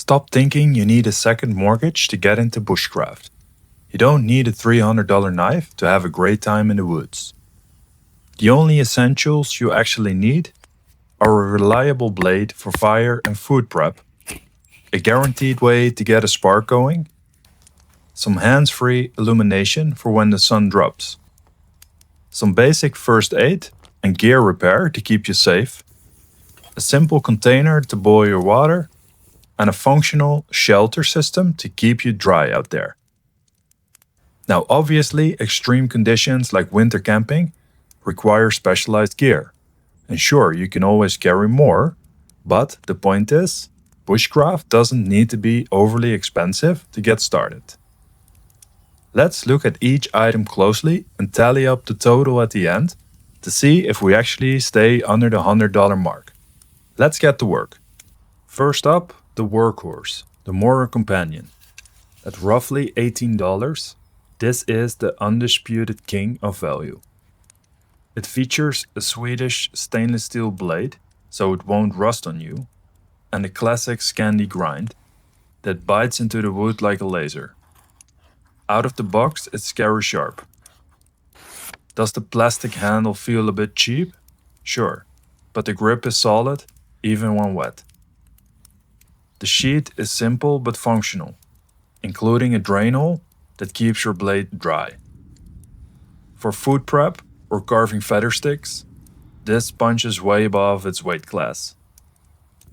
Stop thinking you need a second mortgage to get into bushcraft. You don't need a $300 knife to have a great time in the woods. The only essentials you actually need are a reliable blade for fire and food prep, a guaranteed way to get a spark going, some hands-free illumination for when the sun drops, some basic first aid and gear repair to keep you safe, a simple container to boil your water, and a functional shelter system to keep you dry out there. Now, obviously, extreme conditions like winter camping require specialized gear. And sure, you can always carry more, but the point is, bushcraft doesn't need to be overly expensive to get started. Let's look at each item closely and tally up the total at the end to see if we actually stay under the $100 mark. Let's get to work. First up, the workhorse, the Mora Companion. At roughly $18, this is the undisputed king of value. It features a Swedish stainless steel blade, so it won't rust on you, and a classic Scandi grind that bites into the wood like a laser. Out of the box, it's scary sharp. Does the plastic handle feel a bit cheap? Sure, but the grip is solid, even when wet. The sheath is simple but functional, including a drain hole that keeps your blade dry. For food prep or carving feather sticks, this punches way above its weight class.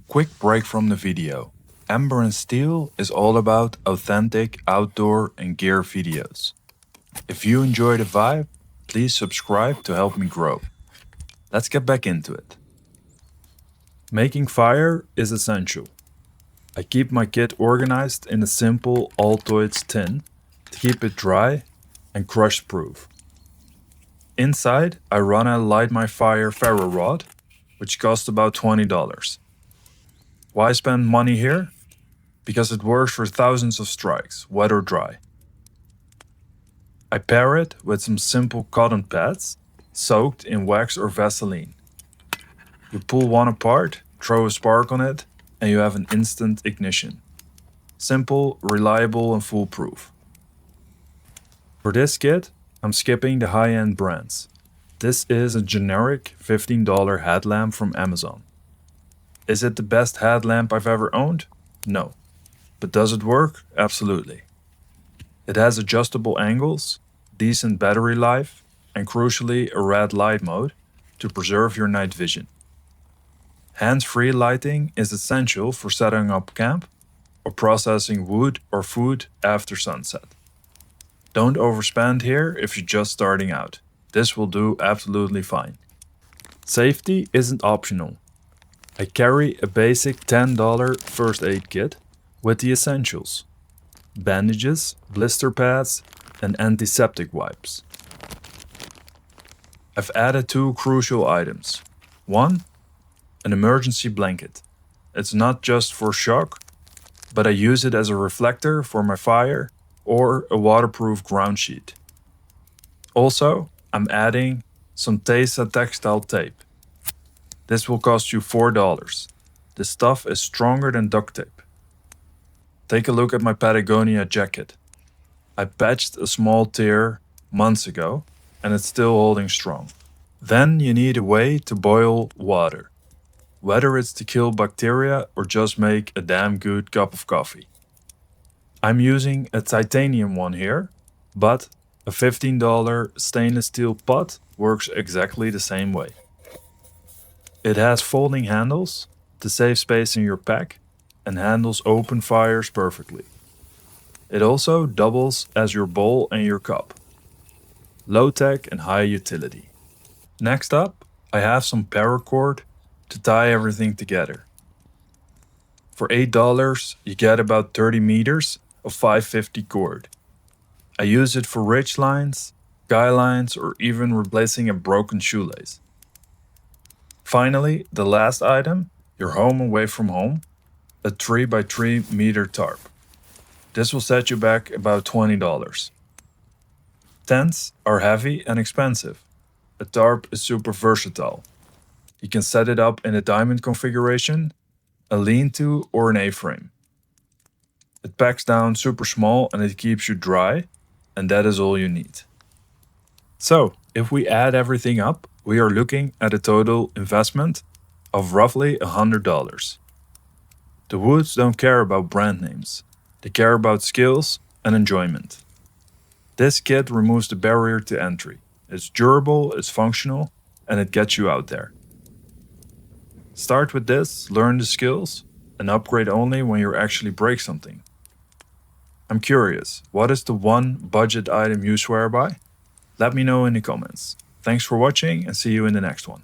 Quick break from the video. Ember and Steel is all about authentic outdoor and gear videos. If you enjoy the vibe, please subscribe to help me grow. Let's get back into it. Making fire is essential. I keep my kit organized in a simple Altoids tin to keep it dry and crush proof. Inside, I run a Light My Fire ferro rod, which costs about $20. Why spend money here? Because it works for thousands of strikes, wet or dry. I pair it with some simple cotton pads soaked in wax or Vaseline. You pull one apart, throw a spark on it, and you have an instant ignition. Simple, reliable, and foolproof. For this kit, I'm skipping the high-end brands. This is a generic $15 headlamp from Amazon. Is it the best headlamp I've ever owned? No. But does it work? Absolutely. It has adjustable angles, decent battery life, and crucially a red light mode to preserve your night vision. Hands-free lighting is essential for setting up camp or processing wood or food after sunset. Don't overspend here if you're just starting out. This will do absolutely fine. Safety isn't optional. I carry a basic $10 first aid kit with the essentials: bandages, blister pads, and antiseptic wipes. I've added two crucial items. One, an emergency blanket. It's not just for shock, but I use it as a reflector for my fire or a waterproof ground sheet. Also, I'm adding some Tesa textile tape. This will cost you $4. This stuff is stronger than duct tape. Take a look at my Patagonia jacket. I patched a small tear months ago and it's still holding strong. Then you need a way to boil water, whether it's to kill bacteria or just make a damn good cup of coffee. I'm using a titanium one here, but a $15 stainless steel pot works exactly the same way. It has folding handles to save space in your pack and handles open fires perfectly. It also doubles as your bowl and your cup. Low tech and high utility. Next up, I have some paracord to tie everything together. For $8, you get about 30 meters of 550 cord. I use it for ridge lines, guy lines, or even replacing a broken shoelace. Finally, the last item, your home away from home, a 3x3 meter tarp. This will set you back about $20. Tents are heavy and expensive. A tarp is super versatile. You can set it up in a diamond configuration, a lean-to, or an A-frame. It packs down super small and it keeps you dry, and that is all you need. So, if we add everything up, we are looking at a total investment of roughly $100. The woods don't care about brand names, they care about skills and enjoyment. This kit removes the barrier to entry. It's durable, it's functional, and it gets you out there. Start with this, learn the skills, and upgrade only when you actually break something. I'm curious, what is the one budget item you swear by? Let me know in the comments. Thanks for watching and see you in the next one.